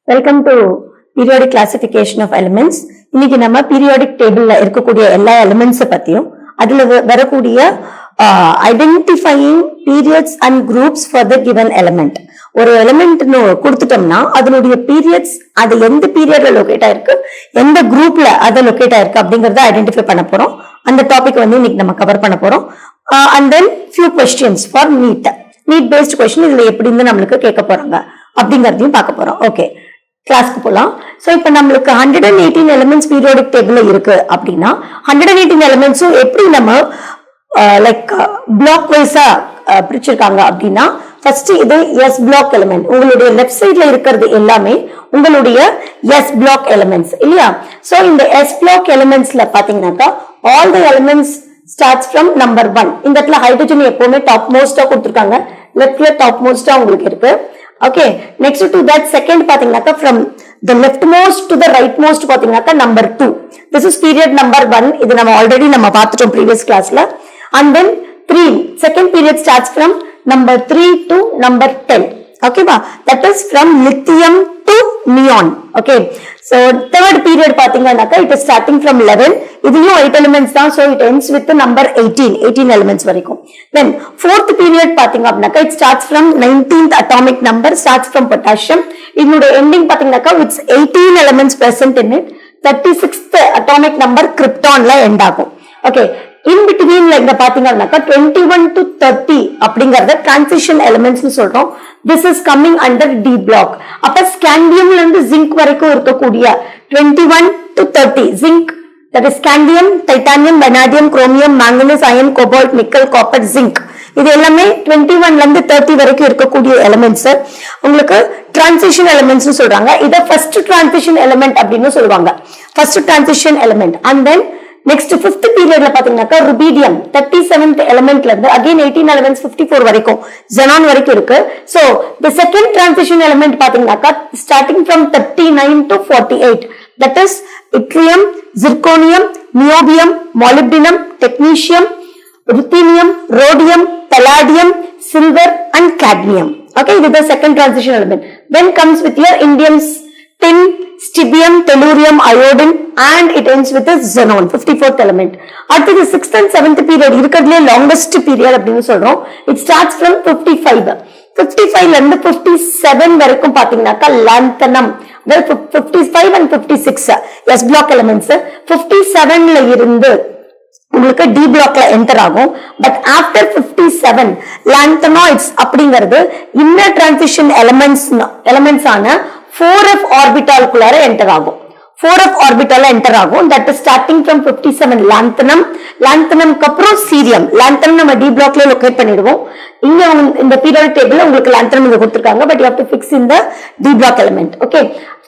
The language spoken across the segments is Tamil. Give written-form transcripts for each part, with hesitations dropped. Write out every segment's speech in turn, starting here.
Welcome to periodic classification of elements. இன்னைக்கு நம்ம பீரியாடிக் டேபிள்ல இருக்கக்கூடிய எல்லா எலிமெண்ட்ஸ் பத்தியும் அதுல வரக்கூடிய identifying periods and groups for the given element. ஒரு எலிமெண்ட் கொடுத்துட்டோம்னா அதனுடைய பீரியட்ஸ் அது எந்த பீரியட்ல லொகேட் ஆயிருக்கு, எந்த குரூப்ல அதை லொகேட் ஆயிருக்கு அப்படிங்கறத ஐடென்டிஃபை பண்ண போறோம். அந்த டாபிக் வந்து இன்னைக்கு நம்ம கவர் பண்ண போறோம். And then few questions for NEET based question இதுல எப்படின்னு நம்மளுக்கு கேட்க போறாங்க அப்படிங்கறதையும் பார்க்க போறோம். ஓகே, கிளாஸ்க்கு போலாம். சோ இப்ப நம்மளுக்கு 118 எலிமெண்ட்ஸ் பீரியாடிக் டேபிள்ல இருக்கு அப்படின்னா 118 எலிமெண்ட்ஸும் எப்படி நம்ம லைக் பிளாக் வைஸா பிரிச்சிருக்காங்க அப்படின்னா, ஃபர்ஸ்ட் இது எஸ் பிளாக் எலிமெண்ட். உங்களுடைய லெஃப்ட் சைட்ல இருக்கிறது எல்லாமே உங்களுடைய எஸ் பிளாக் எலிமெண்ட்ஸ் இல்லையா? சோ இந்த எஸ் பிளாக் எலிமெண்ட்ஸ்ல பாத்தீங்கன்னாக்கா all the elements starts from number 1. இந்த இடத்துல ஹைட்ரஜன் எப்பவுமே டாப் மோஸ்டா கொடுத்திருக்காங்க, லெஃப்ட்ல டாப் மோஸ்டா உங்களுக்கு இருக்கு. Okay, next to that second பாத்தீங்கன்னாக்கா from the left most to the right most பாத்தீங்கன்னாக்கா number 2. This is period number 1. இது நம்ம already நம்ம பார்த்துட்டோம் previous classல. And then 3, second period starts from number 3 to number 10. Okay ba? That is from lithium to neon. Okay, so third period பாத்தீங்கன்னாக்கா it is starting from 11. இதுலயும் 8 elements தான், so it ends with the number 18 elements வரைக்கும். Then fourth period பாத்தீங்க அப்படின்னாக்கா it starts from 19th atomic number, starts from potassium. இதனுடைய ending பாத்தீங்கன்னாக்கா it's 18 elements present in it. 36th atomic number kryptonல end ஆகும். Okay, in between இங்க பாத்தீங்கன்னாக்கா 21 to 30 அப்படிங்கறத transition elements னு சொல்றோம். This is coming under D block. அப்ப ஸ்காண்டியம்ல இருந்து ஜிங்க் வரைக்கும் இருக்கக்கூடிய 21 to 30 zinc, that is scandium, titanium, vanadium, chromium, manganese, iron, cobalt, nickel, copper, zinc. இது எல்லாமே 21ல இருந்து 30 வரைக்கும் இருக்கக்கூடிய எலிமெண்ட்ஸ் உங்களுக்கு டிரான்சிஷன் எலிமெண்ட்ஸ் சொல்றாங்க. இத ஃபர்ஸ்ட் டிரான்சிஷன் எலிமெண்ட் அப்படின்னு சொல்லுவாங்க, first transition element. And then next 5th பீரியட்ல பாத்தீங்கன்னாக்கா ருபீடியம் 37th எலிமெண்ட்ல இருந்து அகைன் 18 எலிமெண்ட்ஸ் 54 வரைக்கும் xenon வரைக்கும் இருக்கு. So the second transition element பாத்தீங்கன்னாக்கா starting from 39 to 48, that is yttrium, zirconium, niobium, molybdenum, technetium, ruthenium, rhodium, palladium, silver and cadmium. Okay, this is the second transition element. Then comes with your indium, tin, stibbium, tellurium, iodine, and it ends with a xenon, 54th element. அடுத்து 6th and 7th period இருக்கிறதுலே longest period அப்படின்னு சொல்றோம். It starts from 55. 55ல இருந்து 57 வரைக்கும் பாத்தீங்கன்னாக்கா lanthanum, 55 and 56 S block elements. 57ல இருந்து உங்களுக்கு D blockல enter ஆகும். பட் ஆஃப்டர் 57 lanthanoids அப்படிங்கிறது இன்னர் டிரான்சிஷன் எலிமெண்ட்ஸ் ஆன 4f orbital குள்ளார enter ஆகும். 4f orbital enter ஆகும். That is starting from 57 lanthanum க்கு அப்புறம் cerium. lanthanum நம்ம D blockல லொகேட் பண்ணிடுவோம். இங்க இந்த பீரியாடிக் டேபிள்ல உங்களுக்கு lanthanum இங்க கொடுத்திருக்காங்க, but you have to fix in the D block element. Okay,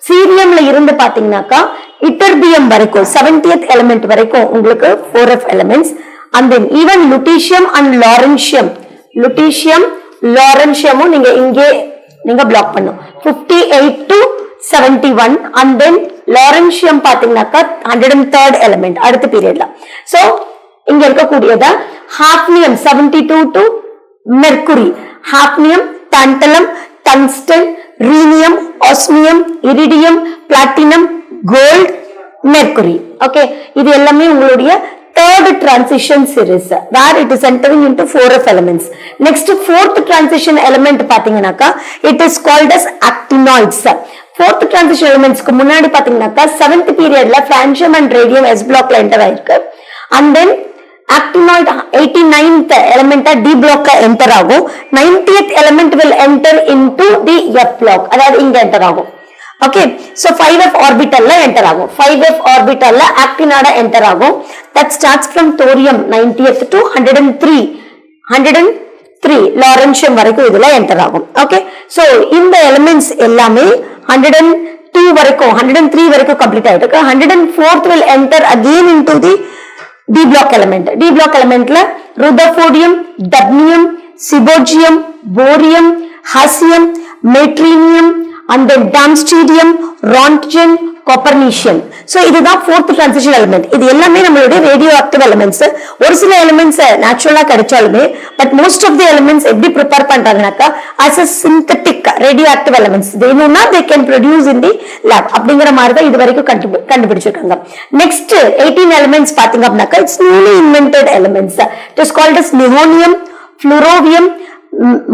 ceriumல இருந்து பாத்தீங்கன்னாக்கா ytterbium வரைக்கும் 70th element வரைக்கும் உங்களுக்கு 4f elements. And then even lutetium and lawrencium நீங்க இங்கே நீங்க பிளாக் பண்ணும் 58 to 71. and then lawrencium பாத்தீங்கன்னாக்கா 103rd element அடுத்த பீரியட்ல. சோ இங்க இருக்கக்கூடியத hafnium 72 to mercury, hafnium, tantalum, tungsten, rhenium, osmium, iridium, platinum, gold, mercury. Okay, இது எல்லாமே உங்களுடைய third transition series where it is entering into 4f elements. Next fourth transition element பாத்தீங்கன்னாக்கா it is called as actinoids. fourth transition elements க்கு முன்னாடி பாத்தீங்கன்னாக்கா 7th periodல francium and radium S blockல enter ஆயிருக்கு. and then actinoid 89th element D block enter ஆகும். 90th element will enter into the F block, அதாவது இங்க enter ஆகும். Okay, so 5f orbital la enter ஆகும். 5f orbital la actinide enter ஆகும். That starts from thorium 90th to 103 lawrencium வரைக்கும் இதுல enter ஆகும். Okay, so இந்த elements எல்லாமே 102 வரைக்கும் 103 வரைக்கும் complete ஆயிருக்கு. 104th will enter again into the D block element. D block elementல rutherfordium, dubnium, sibosium, borium, hassium, metrinium, and then Darmstadtium, Roentgen, Copernician. So இதுதான் fourth transition element. இது எல்லாமே நம்மளுடைய ரேடியோ ஆக்டிவ் எலிமெண்ட்ஸ். ஒரு சில எலிமெண்ட்ஸ் நேச்சுரலா கிடைச்சாலுமே but most of the elements எப்படி ப்ரிப்பேர் பண்றாங்கனாக்கா as a synthetic radioactive elements வேணும்னா they can produce in the lab அப்படிங்கிற மாதிரி தான் இது வரைக்கும் கண்டுபிடிச்சிருக்காங்க. நெக்ஸ்ட் 18 எலிமெண்ட்ஸ் பாத்தீங்க அப்படின்னாக்கா it's newly invented elements. It is called as nihonium, fluorovium,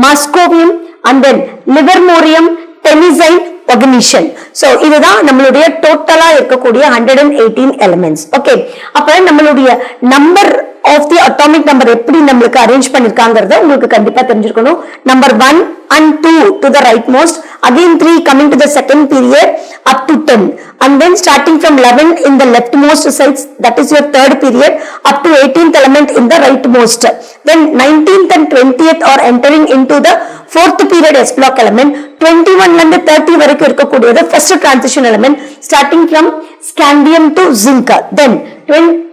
moscovium and then livermorium, tennessine, oganesson. So இதுதான் நம்மளுடைய டோட்டலா இருக்கக்கூடிய 118 elements. ஓகே, அப்ப நம்மளுடைய number of the atomic number எப்படி நம்மளுக்கு அரேஞ்ச் பண்ணிருக்காங்கறத உங்களுக்கு கண்டிப்பா தெரிஞ்சிருக்கணும். Number 1 and 2 to the right most, again 3 coming to the second period up to 10, and then starting from 11 in the leftmost sides, that is your third period, up to 18th element in the rightmost. Then 19th and 20th are entering into the fourth period s block element. 21 ல இருந்து 30 வரைக்கும் இருக்கக்கூடியது first transition element starting from scandium to zinc. Then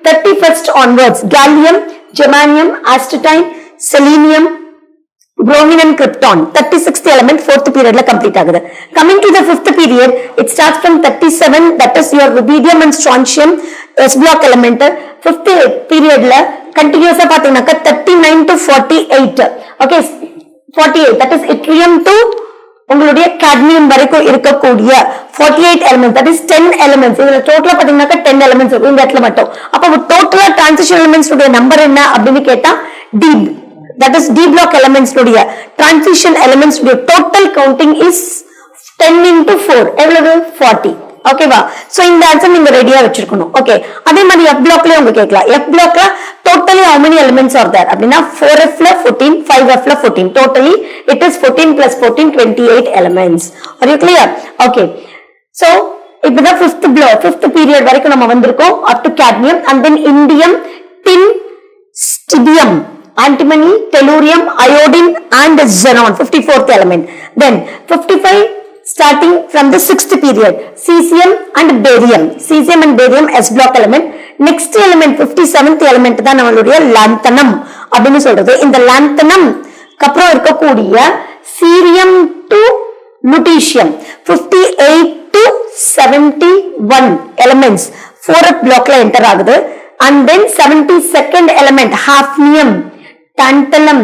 31st onwards gallium, germanium, astatine, selenium, bromine and krypton. 36th element fourth period la complete ஆகுது. Coming to the fifth period, it starts from 37, that is your rubidium and strontium s block element. Fifth period la continuous ஆ பாத்தீங்கன்னாக்க 39 to 48. Okay, 48, that is yttrium to உங்களுடைய cadmium வரைக்கும் இருக்கக்கூடிய 48 elements, that is 10 elements. இதுல டோட்டலா பாத்தீங்கன்னாக்க 10 elements இருக்கும் இந்த இடத்துல மட்டும். அப்ப டோட்டலா டிரான்சிஷன் எலிமெண்ட்ஸ் உடைய நம்பர் என்ன அப்படின்னு கேட்டா D, that is D block elements உடைய டிரான்சிஷன் எலிமெண்ட்ஸ் உடைய டோட்டல் கவுண்டிங் is 10 into 4 எவ்வளவு 40. ஓகேவா? சோ இந்த ஆன்சர் நீங்க ரெடியா வச்சிருக்கணும். ஓகே, அதே மாதிரி F blockலயே உங்களுக்கு கேட்கலாம். F blockல totally how many elements are there அப்படினா 4F ல 14, 5F ல 14, totally it is 14 plus 14 28 elements. Are you clear? Okay, so இப்பதான் fifth period வரைக்கும் நம்ம வந்திருக்கோம் up to cadmium, and then indium, tin, stibbium, antimony, tellurium, iodine and xenon, 54th element. Then 55 starting from the sixth period, cesium and barium. Cesium and barium s block element. Next element 57th element தான் நம்மளுடைய lanthanum அப்படினு சொல்றது. இந்த lanthanum அப்புறம் இருக்கக்கூடிய cerium to lutetium, 58 to 71 elements 4th block la enter ஆகுது. And then 72nd element hafnium, tantalum,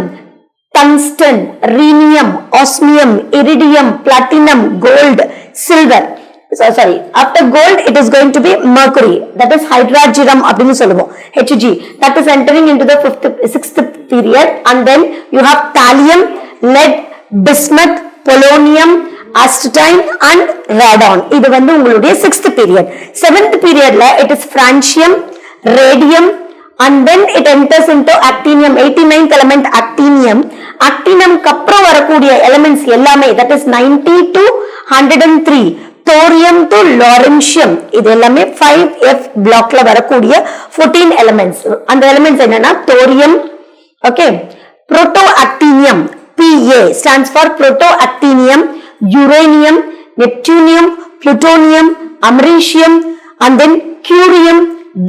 tungsten, rhenium, osmium, iridium, platinum, gold, silver. So sorry, after gold it is going to be mercury, that is hydrargyrum அப்படினு சொல்லுவோம், Hg, that is entering into the sixth period. And then you have thallium, lead, bismuth, polonium, astatine and radon. இது வந்து உங்களுடைய sixth period. Seventh period la it is francium, radium, and then it enters into actinium, 89th element actinium. Actinium அப்புறம் வரக்கூடிய elements எல்லாமே, that is 90 to 103, thorium to lawrencium. இது எல்லாமே 5F blockல வரக்கூடிய 14 elements. அந்த elements என்னன்னா thorium, okay, protoactinium, PA stands for protoactinium, uranium, neptunium, plutonium, americium, and then curium,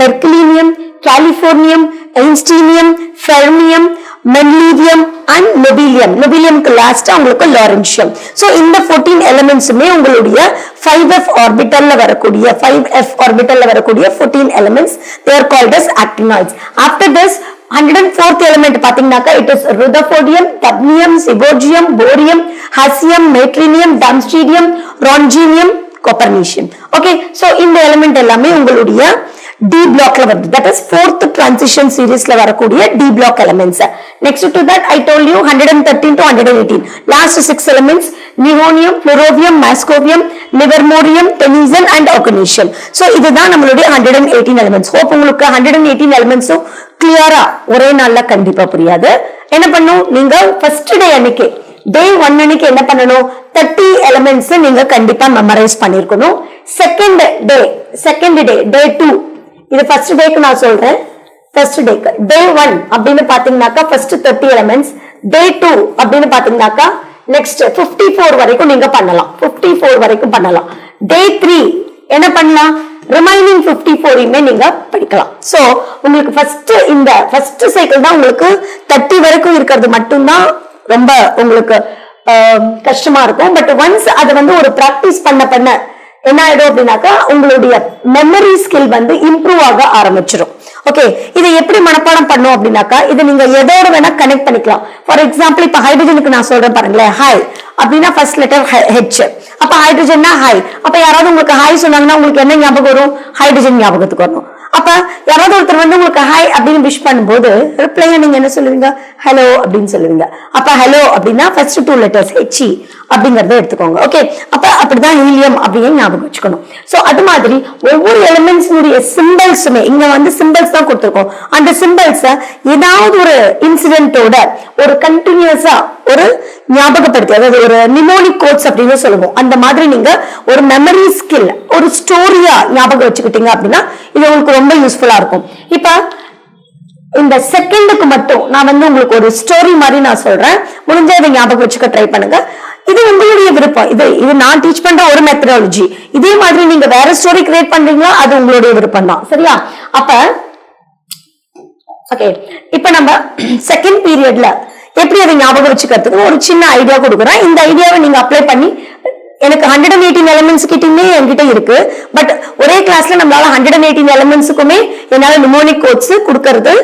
berkelium, californium, einsteinium, fermium, mendellium and nobelium. Nobelium க்கு லாஸ்ட் உங்களுக்கு lawrencium. So இந்த 14 elementsமே உங்களுடைய 5F orbital ல வரக்கூடிய 14 elements, they are called as actinoids. After this 104th element பாத்தீங்கன்னாக்கா it is rutherfordium, cadmium, zygonium, borium, hassium, metrinium, darmstadtium, roentgenium, copernicium. Okay, so இந்த element எல்லாமே உங்களுடைய D block ல வருது, that is fourth transition series ல வரக்கூடிய D block elements. Next to that I told you 113 to 118 last 6 elements, nihonium, fluorovium, moscovium, livermorium, tennessine and oganesson. So இதுதான் நம்மளுடைய 118 elements. Hope உங்களுக்கு 118 elements கிளியரா ஒரே நாள்ல கண்டிப்பா புரியாது. என்ன பண்ணும், நீங்க first day அன்னைக்கு day 1 அன்னைக்கு என்ன பண்ணணும், 30 elements நீங்க கண்டிப்பா மெமரைஸ் பண்ணிருக்கணும். second day day 2, இது first dayக்கு நான் சொல்றேன், first dayக்கு day 1 அப்படின்னு பாத்தீங்கன்னாக்கா first 30 elements, day 2 அப்படின்னு பாத்தீங்கன்னாக்கா next 54 வரைக்கும் நீங்க பண்ணலாம், 54 வரைக்கும் பண்ணலாம். day 3 என்ன பண்ணலாம், ரிமைனிங் 54மே நீங்க படிக்கலாம். சோ உங்களுக்கு ஃபர்ஸ்ட் சைக்கிள் தான் உங்களுக்கு 30 வரைக்கும் இருக்கிறது மட்டும்தான் ரொம்ப உங்களுக்கு கஷ்டமா இருக்கும். பட் ஒன்ஸ் அதை வந்து ஒரு பிராக்டிஸ் பண்ண என்ன ஆயிடும் அப்படின்னாக்கா உங்களுடைய மெமரி ஸ்கில் வந்து இம்ப்ரூவ் ஆக ஆரம்பிச்சிடும். ஓகே, இதை எப்படி மனப்பாடம் பண்ணும் அப்படின்னாக்கா இதை நீங்க எதோட வேணா கனெக்ட் பண்ணிக்கலாம். ஃபார் எக்ஸாம்பிள் இப்ப ஹைட்ரஜனுக்கு நான் சொல்றேன் பாருங்களேன், ஹை அப்படின்னா ஃபர்ஸ்ட் லெட்டர் ஹெச். அப்ப ஹைட்ரஜன்னா ஹை. அப்ப யாராவது உங்களுக்கு ஹாய் சொன்னாங்கன்னா உங்களுக்கு என்ன ஞாபகம் வரும்? ஹைட்ரஜன் ஞாபகத்துக்கு வரணும். அப்ப யாராவது ஒருத்தர் வந்து உங்களுக்கு ஹாய் அப்படின்னு விஷ் பண்ணும்போது ரிப்ளையா நீங்க என்ன சொல்லுவீங்க? ஹலோ அப்படின்னு சொல்லுவீங்க. அப்ப ஹலோ அப்படின்னா ஃபர்ஸ்ட் 2 லெட்டர்ஸ் ஹெச்இ அப்படிங்கறத எடுத்துக்கோங்க. ஓகே, அப்ப அப்படிதான் ஹீலியம் அப்படின்னு ஞாபகம் வச்சுக்கணும். சோ அது மாதிரி ஒவ்வொரு எலிமெண்ட்ஸுடைய சிம்பிள்ஸுமே இங்க வந்து சிம்பிள்ஸ் தான் கொடுத்துருக்கோம். அந்த சிம்பிள்ஸ ஏதாவது ஒரு இன்சிடென்ட்டோட ஒரு கண்டினியூஸா ஒரு ஞாபகப்படுத்தி, அதாவது ஒரு நிமோனிக் கோட்ஸ் அப்படின்னு சொல்லுவோம். அந்த மாதிரி நீங்க ஒரு மெமரி ஸ்கில் ஒரு ஸ்டோரியா ஞாபகம் வச்சுக்கிட்டீங்க அப்படின்னா இது உங்களுக்கு ரொம்ப யூஸ்ஃபுல்லா இருக்கும். இப்ப இந்த செகண்டுக்கு மட்டும் நான் வந்து உங்களுக்கு ஒரு ஸ்டோரி மாதிரி நான் சொல்றேன். முடிஞ்சா இதை ஞாபகம் வச்சுக்க ட்ரை பண்ணுங்க. இது உங்களுடைய விருப்பம். இது நான் டீச் பண்ற ஒரு மெத்தடாலஜி. இதே மாதிரி நீங்க வேற ஸ்டோரி கிரியேட் பண்றீங்களா அது உங்களுடைய விருப்பம் தான். சரியா? அப்ப ஓகே, இப்ப நம்ம செகண்ட் பீரியட்ல எப்படி அதை ஞாபகம் வச்சுக்கிறதுக்கு ஒரு சின்ன ஐடியா கொடுக்குறேன். இந்த ஐடியாவை நீங்க அப்ளை பண்ணி எனக்கு 118 எலிமெண்ட்ஸ் கிட்டயுமே என்கிட்ட இருக்கு. பட் ஒரே கிளாஸ்ல நம்மளால 118 எலிமெண்ட்ஸுக்குமே என்னால நிமோனிக் கோட்ஸ் கொடுக்கறது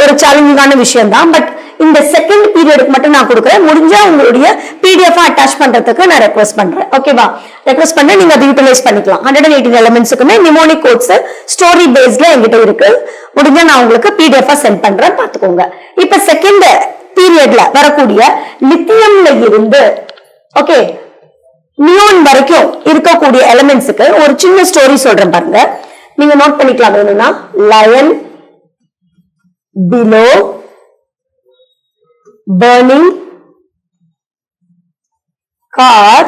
ஒரு சேலஞ்சிங்கான விஷயம் தான். பட் இந்த செகண்ட் பீரியடுக்கு மட்டும் நான் கொடுக்குறேன். முடிஞ்சா உங்களுடைய பிடிஎஃப் அட்டாச் பண்றதுக்கு நான் ரெக்வஸ்ட் பண்றேன். ஓகேவா? ரெக்வஸ்ட் பண்ண நீங்க அதை யூட்டிலைஸ் பண்ணிக்கலாம். 118 எலிமெண்ட்ஸுக்குமே நிமோனிக் கோட்ஸ் ஸ்டோரி பேஸ்ல என்கிட்ட இருக்கு. முடிஞ்சா நான் உங்களுக்கு பிடிஎஃப் சென்ட் பண்றேன், பாத்துக்கோங்க. இப்ப செகண்ட் பீரியட்ல வரக்கூடிய லித்தியம்ல இருந்து ஓகே நியோன் வரைக்கும் இருக்கக்கூடிய எலிமெண்ட்ஸுக்கு ஒரு சின்ன ஸ்டோரி சொல்றேன் பாருங்க. நீங்க நோட் பண்ணிக்கலாம் வேணும்னா. Lion below burning car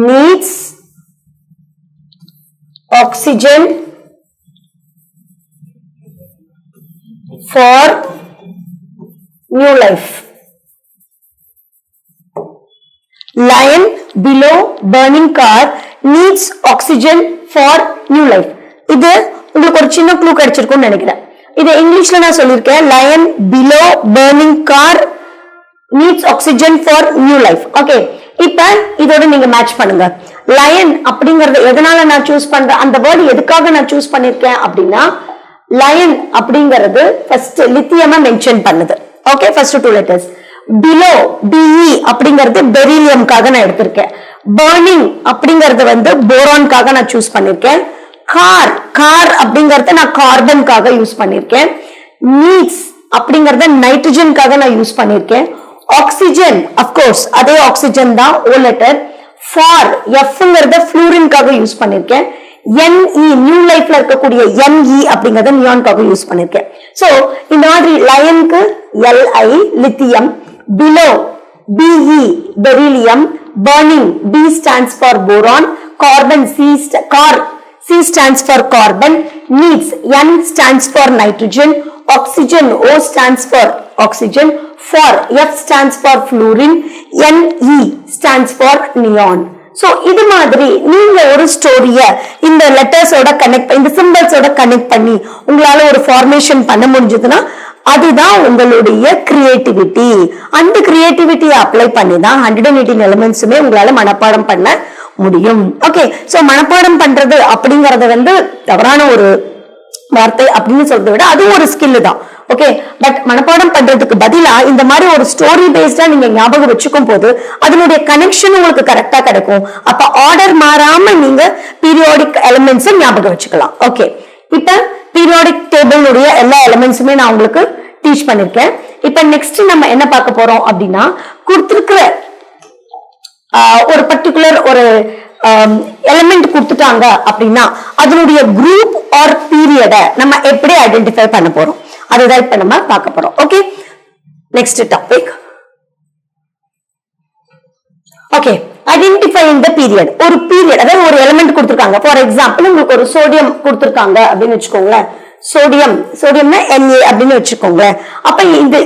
needs oxygen for new life. Lion below burning car needs oxygen for new life. இது உங்களுக்கு ஒரு சின்ன க்ளூ கிடைச்சிருக்கும்னு நினைக்கிறேன். இது இங்கிலீஷ்ல நான் சொல்லிருக்கேன். Lion below burning car needs oxygen for new life. Okay, இப்ப இதோட நீங்க மேட்ச் பண்ணுங்க. லயன் அப்படிங்கறது எதனால நான் சூஸ் பண்றேன், அந்த வேர்டு எதுக்காக நான் சூஸ் பண்ணிருக்கேன் அப்படின்னா லயன் அப்படிங்கிறது ஃபர்ஸ்ட் லித்தியமா மென்ஷன் பண்ணுது. Okay, first 2 letters. Below BE அப்படிங்கிறது பெரிலியம்காக நான் எடுத்திருக்கேன். பர்னிங் அப்படிங்கறது வந்து போரான்காக நான் சூஸ் பண்ணிருக்கேன். கார் கார் அப்படிங்கறத நான் கார்பனுக்காக யூஸ் பண்ணிருக்கேன். நீட்ஸ் அப்படிங்கறத நைட்ரஜனுக்காக நான் யூஸ் பண்ணிருக்கேன். ஆக்சிஜன் அப்கோர்ஸ் அதே ஆக்சிஜன் தான், ஓ லெட்டர். ஃபார் எஃப்ங்கிறத ஃப்ளூரின்காக யூஸ் பண்ணிருக்கேன். NE நியூ லைஃப்ல இருக்கக்கூடிய NE அப்படிங்கறத நியான்காக யூஸ் பண்ணிருக்கேன். சோ இந்த மாதிரி லயனுக்கு LI lithium, below BE beryllium, burning B stands for boron, carbon C stands for carbon, needs N stands for nitrogen, oxygen O stands for oxygen, for F stands for fluorine, NE stands for neon. So இது மாதிரி நீங்க ஒரு ஸ்டோரிய இந்த லெட்டர்ஸோட கனெக்ட், இந்த சிம்பிள்ஸோட கனெக்ட் பண்ணி உங்களால ஒரு ஃபார்மேஷன் பண்ண முடிஞ்சதுன்னா அதுதான் உங்களுடைய கிரியேட்டிவிட்டி. அந்த கிரியேட்டிவிட்டியை அப்ளை பண்ணி தான் 118 எலிமெண்ட்ஸுமே உங்களால மனப்பாடம் பண்ண முடியும். ஓகே, சோ மனப்பாடம் பண்றது அப்படிங்கறத வந்து தவறான ஒரு வார்த்தை அப்படின்னு சொல்றதை விட அது ஒரு ஸ்கில் தான். ஓகே, பட் மனப்பாடம் பண்றதுக்கு பதிலா இந்த மாதிரி ஒரு ஸ்டோரி பேஸ்டா நீங்க ஞாபகம் வச்சுக்கும் போது அதனுடைய கனெக்ஷன் உங்களுக்கு கரெக்டா கிடைக்கும். அப்ப ஆர்டர் மாறாம நீங்க பீரியாடிக் எலிமெண்ட்ஸ் ஞாபகம் வச்சுக்கலாம். ஓகே, இப்ப பீரியாடிக் டேபிளுடைய எல்லா எலிமெண்ட்ஸுமே நான் உங்களுக்கு டீச் பண்ணிருக்கேன். இப்ப நெக்ஸ்ட் நம்ம என்ன பார்க்க போறோம் அப்படின்னா, கொடுத்திருக்கிற ஒரு பர்டிகுலர் ஒரு எலிமெண்ட் கொடுத்துட்டாங்க அப்படின்னா அதனுடைய குரூப் ஆர் பீரியட நம்ம எப்படி ஐடென்டிஃபை பண்ண போறோம் அதுதான் இப்ப நம்ம பார்க்க போறோம். Okay, next topic. Okay, identifying தி பீரியட். ஒரு பீரியட், அதாவது ஒரு எலிமெண்ட் கொடுத்திருக்காங்க. ஃபார் எக்ஸாம்பிள் உங்களுக்கு ஒரு சோடியம் கொடுத்திருக்காங்க அப்படின்னு வச்சுக்கோங்களேன். சோடியம்னா Na அப்படின்னு வச்சுக்கோங்க. அப்ப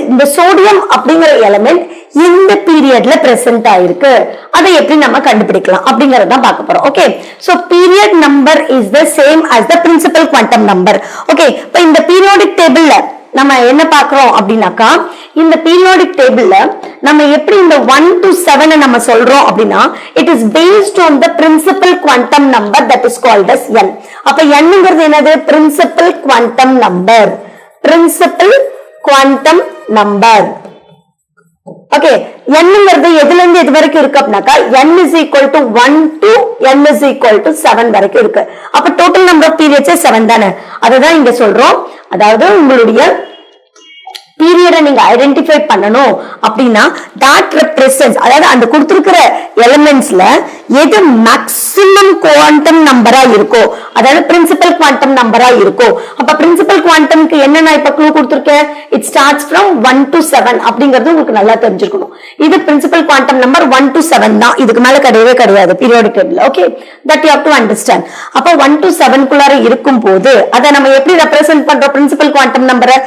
இந்த சோடியம் அப்படிங்கிற எலிமெண்ட் இந்த பீரியட்ல பிரசன்ட் ஆயிருக்கு. அதை எப்படி நம்ம கண்டுபிடிக்கலாம் அப்படிங்கறத பார்க்க போறோம். Okay, so period number is the same as the principal quantum number. Okay, இப்ப இந்த பீரியாடிக் டேபிள்ல நம்ம என்ன பாக்குறோம் அப்படின்னாக்கா, இந்த பீரியாடிக் டேபிள்ல நம்ம எப்படி இந்த 1 to 7 நம்ம சொல்றோம் அப்படின்னா, it is based on the principal quantum number that is called as n. அப்ப nங்கிறது என்னது? principal quantum number. principal quantum number. Okay, nங்கிறது எதுல இருந்து எது வரைக்கும் இருக்கு அப்படின்னாக்கா, n is equal to 1 to n is equal to 7 வரைக்கும் இருக்கு. அப்ப டோட்டல் நம்பர் ஆஃப் பீரியட்ஸ் 7 தானே, அதுதான் இங்க சொல்றோம். அதாவது உங்களுடைய பீரியட நீங்க ஐடென்டிஃபை பண்ணணும் அப்படின்னா that represents, அதாவது அந்த கொடுத்திருக்கிற எலிமெண்ட்ஸ்ல எது மேக்ஸிமம் குவாண்டம் நம்பரா இருக்கோ, அதாவது பிரின்சிபல் குவாண்டம் நம்பரா இருக்கோ. அப்ப பிரின்சிபல் குவாண்டம்க்கு என்ன நான் இப்ப க்ளூ கொடுத்திருக்கேன், இட் ஸ்டார்ட்ஸ் ஃப்ரம் 1 to 7 அப்படிங்கிறது உங்களுக்கு நல்லா தெரிஞ்சிருக்கணும். இது பிரின்சிபல் குவாண்டம் நம்பர் 1 to 7 தான், இதுக்கு மேல கிடையவே கிடையாது periodic table. Okay, that you have to understand. அப்ப 1 to 7 குள்ளார இருக்கும் போது அதை நம்ம எப்படி ரெப்ரசென்ட் பண்றோம்? பிரின்சிபல் குவாண்டம் நம்பரை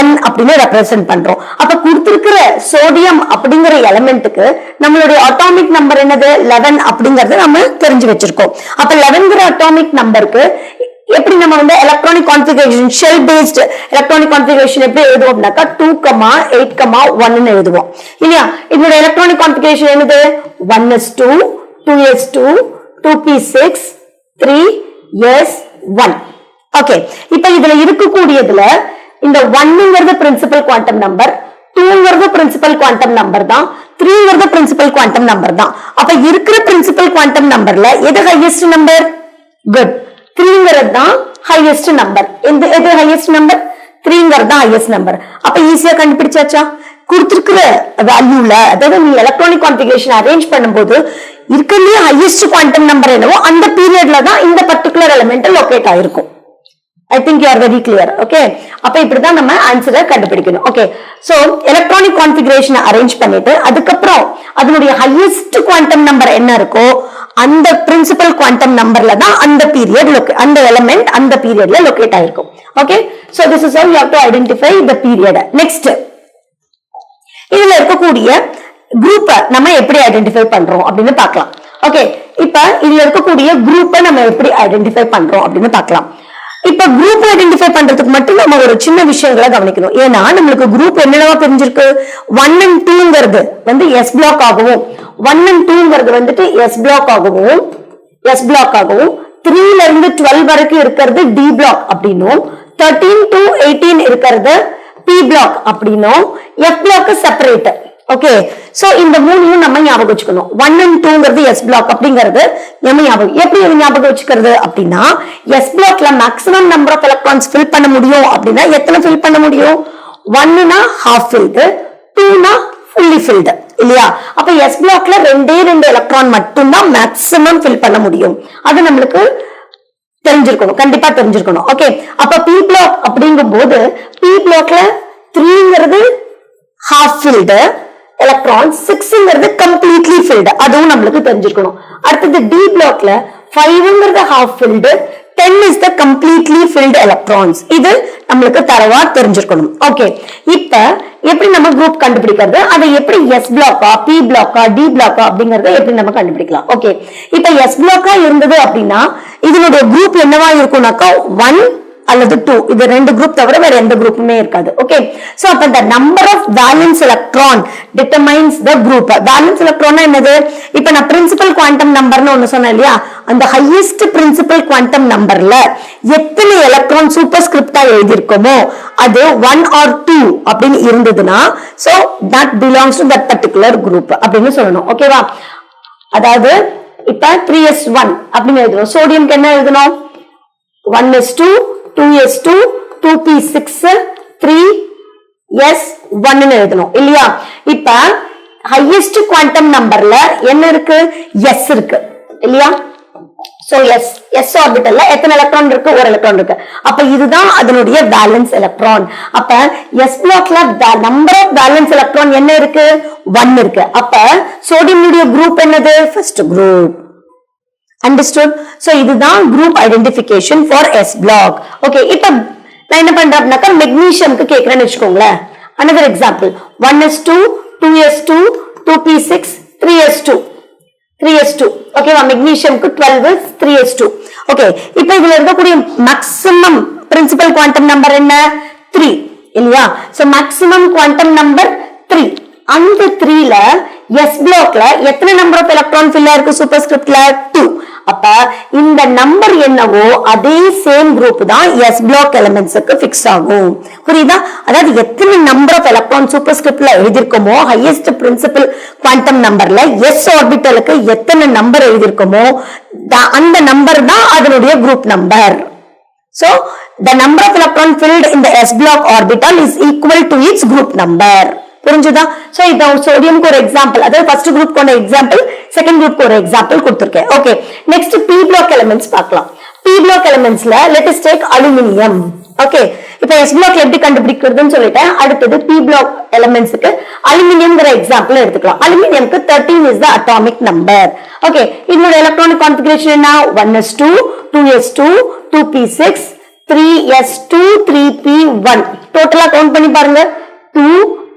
n அப்படின்னு ரெப்ரசென்ட் பண்றோம். அப்ப கொடுத்திருக்கிற சோடியம் அப்படிங்கிற எலிமெண்ட்டுக்கு நம்மளுடைய அட்டாமிக் நம்பர் என்னது? 11 அப்படிங்கறத நம்ம தெரிஞ்சு வச்சிருக்கோம். அப்ப 11ங்கிற அட்டாமிக் நம்பருக்கு எப்படி நம்ம வந்து electronic configuration, shell based electronic configuration எப்படி எழுதுவோம் அப்படின்னாக்கா 2,8,1 எழுதுவோம் இல்லையா? இதோட எலக்ட்ரானிக் கான்ஃபிகரேஷன் என்னது? 1s2, 2s2, 2p6, 3s1. Okay, இப்ப இதுல இருக்கக்கூடியதுல இந்த 1ங்கிறது பிரின்சிபல் குவாண்டம் நம்பர், 2ங்கிறது பிரின்சிபல் குவாண்டம் நம்பர் தான், 3ங்கிறது பிரின்சிபல் குவாண்டம் நம்பர் தான். அப்ப இருக்கிற பிரின்சிபல் குவாண்டம் நம்பர்ல எது ஹையஸ்ட் நம்பர்? குட், 3ங்கிறது தான் ஹையஸ்ட் நம்பர். எது ஹையஸ்ட் நம்பர்? 3ங்கிறது தான் ஹையஸ்ட் நம்பர். அப்ப ஈஸியா கண்டுபிடிச்சாச்சா? கொடுத்திருக்கிற வேல்யூல, அதாவது நீ எலக்ட்ரானிக் கான்ஃபிகரேஷன் அரேஞ்ச் பண்ணும்போது இருக்கிறதுலயே ஹையஸ்ட் குவாண்டம் நம்பர் என்னவோ அந்த பீரியட்ல தான் இந்த பர்டிகுலர் எலிமெண்ட் லொகேட் ஆயிருக்கும். I think you are very clear. Okay, அப்ப இப்படிதான் நம்ம ஆன்சரை கண்டுபிடிக்கணும். Okay, so electronic configuration arrange பண்ணிட்டு அதுக்கப்புறம் அதனுடைய ஹையஸ்ட் குவாண்டம் நம்பர் என்ன இருக்கோ அந்த பிரின்சிபல் குவாண்டம் நம்பர்ல தான் அந்த பீரியட் அந்த எலிமெண்ட் அந்த பீரியட்ல லொகேட் ஆயிருக்கும். Okay, so this is how you have to identify the period. Next, இதுல இருக்கக்கூடிய குரூப்பை நம்ம எப்படி ஐடென்டிஃபை பண்றோம் அப்படின்னு பார்க்கலாம். ஓகே, இப்ப இதுல இருக்கக்கூடிய குரூப்பை நம்ம எப்படி ஐடென்டிஃபை பண்றோம் அப்படின்னு பார்க்கலாம். இப்ப குரூப் ஐடென்டிஃபை பண்றதுக்கு மட்டும் நம்ம ஒரு சின்ன விஷயங்களை கவனிக்கணும். ஏன்னா நம்மளுக்கு குரூப் என்னென்னவா தெரிஞ்சிருக்கு? 1 and 2ங்கிறது வந்து எஸ் பிளாக் ஆகவும், 1 and 2ங்கிறது வந்துட்டு எஸ் பிளாக் ஆகவும், 3ல இருந்து 12 வரைக்கும் இருக்கிறது டி பிளாக் அப்படின்னும், 13 to 18 இருக்கிறது பி பிளாக் அப்படின்னும், F block separate. Okay, so இந்த மூணையும் நம்ம ஞாபகம் வச்சுக்கணும். 1 and 2ங்கிறது எஸ் பிளாக் அப்படிங்கிறது நம்ம ஞாபகம். எப்படி ஞாபகம் வச்சுக்கிறது அப்படின்னா, எஸ் பிளாக்ல maximum number of electrons fill பண்ண முடியும் அப்படின்னா எத்தனை ஃபில் பண்ண முடியும்? 1னா ஹாஃப் ஃபில்டு, 2னா ஃபுல்லி ஃபில்டு இல்லையா? அப்ப எஸ் பிளாக்ல 2 எலக்ட்ரான் மட்டும்தான் மேக்ஸிமம் ஃபில் பண்ண முடியும். அது நம்மளுக்கு தெரிஞ்சிருக்கணும், கண்டிப்பா தெரிஞ்சிருக்கணும். ஓகே, அப்ப பி பிளாக் அப்படிங்கும் போது பி பிளாக்ல 3ங்கிறது ஹாஃப் ஃபில்டு எலக்ட்ரான், 6ங்கிறது கம்ப்ளீட்லி ஃபில்டு, அதுவும் நம்மளுக்கு தெரிஞ்சிருக்கணும். அடுத்தது டி பிளாக்ல 5ங்கிறது half filled, 10 is the completely filled electrons. இது நம்மளுக்கு தரவா தெரிஞ்சிருக்கணும். ஓகே, இப்ப எப்படி நம்ம குரூப் கண்டுபிடிக்கிறது, அதை எப்படி எஸ் பிளாக்கா, பி பிளாக்கா, டி பிளாக்கா அப்படிங்கறத எப்படி நம்ம கண்டுபிடிக்கலாம். ஓகே, இப்ப எஸ் பிளாக்கா இருந்தது அப்படின்னா இதனுடைய குரூப் என்னவா இருக்கும்னாக்கா 1 அல்லது 2, இது 2 குரூப் தவிர வேற எந்த குரூப்புமே இருக்காது. ஓகே, சோ அப்ப the number of valence electron determines the group. valence electron என்னது? இப்ப நான் பிரின்சிபல் குவாண்டம் நம்பர்னு ஒன்னு சொன்னேன் இல்லையா, அந்த ஹையஸ்ட் பிரின்சிபல் குவாண்டம் நம்பர்ல எத்தனை எலக்ட்ரான் சூப்பர் ஸ்கிரிப்டா எழுதி இருக்கோமோ அது 1 or 2 அப்படின்னு இருந்ததுன்னா so that belongs to that particular group அப்படின்னு சொல்லணும். ஓகேவா? அதாவது இப்ப 3s1 அப்படின்னு எழுதணும். சோடியம்க்கு என்ன எழுதணும்? 1s2, 2s2, 2p6, 3s1 எழுதணும் இல்லையா? இப்ப ஹையஸ்ட் குவாண்டம் நம்பர்ல என்ன இருக்கு? எஸ் இருக்கு இல்லையா? சோ எஸ் ஆர்பிட்டல்ல எத்தனை எலக்ட்ரான் இருக்கு? ஒரு எலக்ட்ரான் இருக்கு. அப்ப இதுதான் அதனுடைய வேலன்ஸ் எலக்ட்ரான். அப்ப எஸ் பிளாக்ல நம்பர் ஆஃப் வேலன்ஸ் எலக்ட்ரான் என்ன இருக்கு? 1 இருக்கு. அப்ப சோடியம் குரூப் என்னது? First group. Understood? So இதுதான் group identification for S block. Okay, இப்ப நான் என்ன பண்றேன்னாக்கா மெக்னீசியம்க்கு கேக்குறேன்னு வெச்சுக்கோங்களேன். Another example, 1s2, 2s2, 2p6, 3s2. ஓகேவா? மெக்னீசியம்க்கு 12 3s2. ஓகே, இப்ப இதுல இருக்கக்கூடிய மேக்ஸிமம் பிரின்சிபல் குவாண்டம் நம்பர் என்ன? 3. இல்லையா? So maximum quantum number 3. அந்த 3ல s பிளாக்ல எத்தனை நம்பர் ஆஃப் எலக்ட்ரான் ஃபில் ஆயிருக்கு சூப்பர்ஸ்கிரிப்ட்ல 2. அப்ப இந்த நம்பர் என்னவோ அதே சேம் குரூப் தான் s பிளாக் எலிமெண்ட்ஸ்க்கு ஃபிக்ஸ் ஆகும். புரியுதா? அதாவது எத்தனை நம்பர் ஆஃப் எலக்ட்ரான் சூப்பர்ஸ்கிரிப்ட்ல எழுதிருக்கோமோ ஹையஸ்ட் பிரின்சிபல் குவாண்டம் நம்பர்ல s ஆர்பிட்டலுக்கு எத்தனை நம்பர் எழுதிருக்கோமோ அந்த நம்பர் தான் அதனுடைய group number. So the number of electron filled in the s block orbital is equal to its group number. புரிஞ்சுதா? சோ இது சோடியம்க்கு ஒரு எக்ஸாம்பிள், அதாவது ஃபர்ஸ்ட் குரூப்க்கு ஒரு எக்ஸாம்பிள், செகண்ட் குரூப்க்கு ஒரு எக்ஸாம்பிள் கொடுத்திருக்கேன். Okay, next p block elements பார்க்கலாம். p block elementsல let us take aluminium. Okay, இப்போ s blockல எப்படி கண்டுபிடிக்கிறதுன்னு சொல்லிட்டேன். அடுத்தது p block elementsக்கு அலுமினியம்ங்கற எக்ஸாம்பிள் எடுத்துக்கலாம். அலுமினியம்க்கு 13 is the atomic number. Okay, இதோட எலக்ட்ரானிக் கான்ஃபிகரேஷன் என்ன? 1s2 2s2 2p6 3s2 3p1. டோட்டலா கவுண்ட் பண்ணி பாருங்க. 2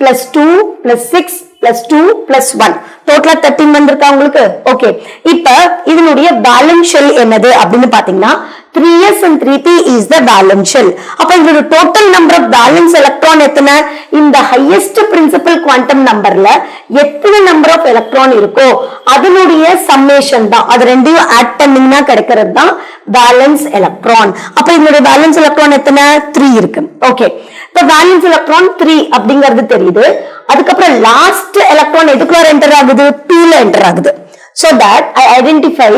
plus 2 plus 6 plus 2 plus 1. டோட்டலா 13 வந்திருக்கா உங்களுக்கு? ஓகே, இப்ப இதனுடைய பேலன்ஸ் ஷெல் என்னது அப்படின்னு பாத்தீங்கன்னா 3s and 3p is the balance shell. அப்ப இதோட total number of balance electron எத்தனை? இந்த ஹையஸ்ட் பிரின்சிபல் குவாண்டம் நம்பர்ல எத்தனை நம்பர் ஆஃப் எலக்ட்ரான் இருக்கோ அதனுடைய சம்மேஷன் தான். அது ரெண்டையும் ஆட் பண்ணீங்கன்னா கிடைக்கிறது தான் பேலன்ஸ் எலக்ட்ரான். அப்ப இதனுடைய பேலன்ஸ் எலக்ட்ரான் எத்தனை? 3 இருக்கு. ஓகே, இப்ப பேலன்ஸ் எலக்ட்ரான் 3 அப்படிங்கிறது தெரியுது. அதுக்கப்புறம் லாஸ்ட் எலக்ட்ரான் எதுக்குள்ள என்டர் ஆகுது? p ல என்டர் ஆகுது. So that I identify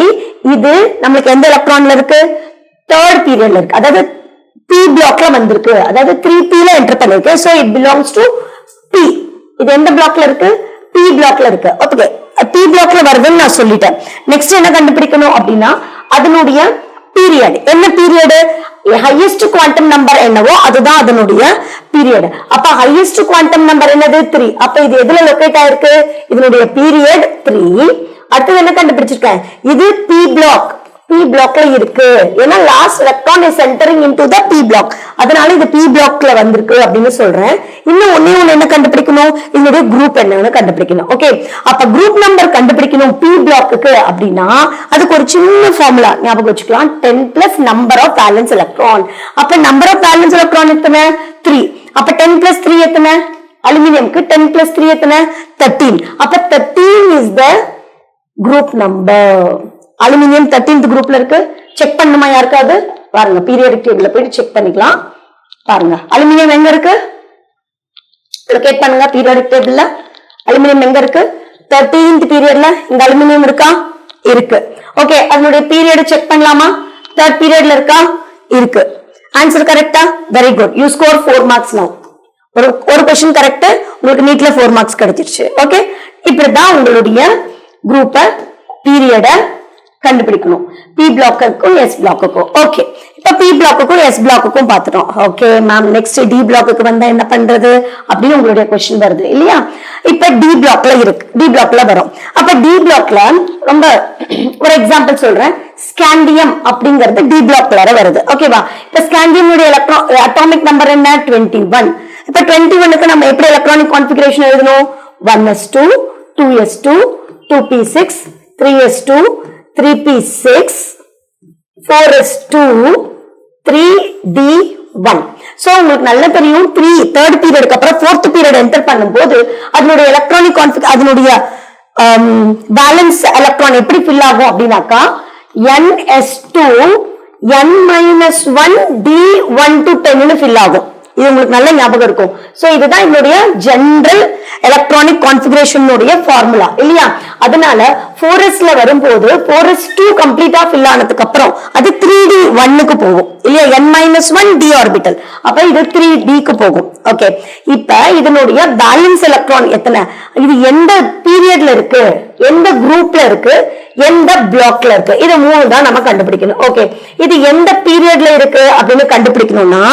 இது நமக்கு எந்த எலக்ட்ரான்ல இருக்கு? தேர்ட் பீரியட்ல இருக்கு, அதாவது p பிளாக்ல வந்திருக்கு, அதாவது 3p ல என்டர் பண்ணிருக்கு. So it belongs to p. இது எந்த பிளாக்ல இருக்கு? p பிளாக்ல இருக்கு. ஓகே, p பிளாக்ல வருதுன்னு நான் சொல்லிட்டேன். நெக்ஸ்ட் என்ன கண்டுபிடிக்கணும் அப்படின்னா அதனுடைய பீரியட். என்ன பீரியட்? ஹையஸ்ட் குவாண்டம் நம்பர் என்னவோ அதுதான் அதனுடைய பீரியட். அப்ப ஹையஸ்ட் குவாண்டம் நம்பர் என்னது? 3. அப்ப இது எதுல லொகேட் ஆயிருக்கு? இதனுடைய பீரியட் 3. அடுத்து என்ன கண்டுபிடிச்சிருக்கேன்? இது p பிளாக், p பிளாக்ல இருக்கு. ஏன்னா last electron is entering into the p பிளாக், அதனால இது p பிளாக்ல வந்திருக்கு அப்படின்னு சொல்றேன். இன்னும் ஒண்ணே ஒண்ணு என்ன கண்டுபிடிக்கணும்? இதனுடைய குரூப் என்னன்னு கண்டுபிடிக்கணும். ஓகே, அப்ப குரூப் நம்பர் கண்டுபிடிக்கணும் p பிளாக்குக்கு அப்படின்னா அதுக்கு ஒரு சின்ன ஃபார்முலா ஞாபகம் வச்சுக்கலாம். 10 plus number of valence electron. அப்ப நம்பர் ஆஃப் வேலன்ஸ் எலக்ட்ரான் எத்தனை? 3. அப்ப 10 plus 3 எத்தனை? அலுமினியம்க்கு 10 plus 3 எத்தனை? 13. அப்ப 13 is the group number. Aluminium 13th குரூப்ல இருக்கு. செக் பண்ணுமா யாருக்காவது? பாருங்க, பீரியாடிக் டேபிள்ல போய் செக் பண்ணிக்கலாம். பாருங்க, அலுமினியம் எங்க இருக்கு? லொகேட் பண்ணுங்க பீரியாடிக் டேபிள்ல. அலுமினியம் எங்க இருக்கு? 13th பீரியட்ல இந்த அலுமினியம் இருக்கா? இருக்கு. ஓகே, அதனுடைய பீரியட் செக் பண்ணலாமா? தேர்ட் பீரியட்ல இருக்கா? இருக்கு. ஆன்சர் கரெக்டா? Very good. You score 4 marks now. ஒரு क्वेश्चन கரெக்ட், உங்களுக்கு நீட்ல 4 marks கிடைச்சிருச்சு. ஓகே, இப்படிதான் உங்களுடைய குரூப்ப பீரியட கண்டுபிடிக்கணும். p பிளாக்குக்கும் s பிளாக்குக்கும். ஓகே, இப்ப p பிளாக்குக்கும் s பிளாக்குக்கும் பார்த்துட்டோம். ஓகே மேம், நெக்ஸ்ட் d பிளாக்குக்கு வந்தா என்ன பண்றது அப்படின்னு உங்களுடைய क्वेश्चन வருது இல்லையா? இப்ப d பிளாக்ல இருக்கு, d பிளாக்ல வரும். அப்ப d பிளாக்ல ரொம்ப ஒரு எக்ஸாம்பிள் சொல்றேன். ஸ்காண்டியம் அப்படிங்கிறது d பிளாக்ல வருது. ஓகேவா? இப்ப ஸ்காண்டியம் உடைய அட்டாமிக் நம்பர் என்ன? 21. இப்ப 21க்கு நம்ம எப்படி எலக்ட்ரானிக் கான்ஃபிகரேஷன் எழுதணும்? 1s2 2s2 2p6 3s2 3p6 4s2 3d1. So உங்களுக்கு நல்ல தெரியும் 3 தேர்ட் பீரியடுக்கு அப்புறம் ஃபோர்த் பீரியட் என்டர் பண்ணும்போது அதனுடைய எலக்ட்ரானிக் கான்ஃபிகரேஷன் அதனுடைய பேலன்ஸ் எலக்ட்ரான் எப்படி ஃபில் ஆகும் அப்படின்னாக்கா ns2 n-1 d1 to 10 ன்னு ஃபில் ஆகும். இது உங்களுக்கு நல்ல ஞாபகம் இருக்கும். சோ இதுதான் என்னுடைய ஜெனரல் எலக்ட்ரானிக் கான்ஃபிகரேஷன் உடைய ஃபார்முலா இல்லையா? அதனால 4s ல வரும்போது 4s2 கம்ப்ளீட்டா ஃபில் ஆனதுக்கு அப்புறம் அது 3d1 க்கு போகும் இல்லையா? n-1 d orbital. அப்ப இது 3d க்கு போகும். ஓகே, இப்ப இதனுடைய பேலன்ஸ் எலக்ட்ரான் எத்தனை? இது எந்த பீரியட்ல இருக்கு, எந்த குரூப்ல இருக்கு, எந்த பிளாக்ல இருக்கு, இது மூணு தான் நம்ம கண்டுபிடிக்கணும். ஓகே, இது எந்த பீரியட்ல இருக்கு அப்படின்னு கண்டுபிடிக்கணும்னா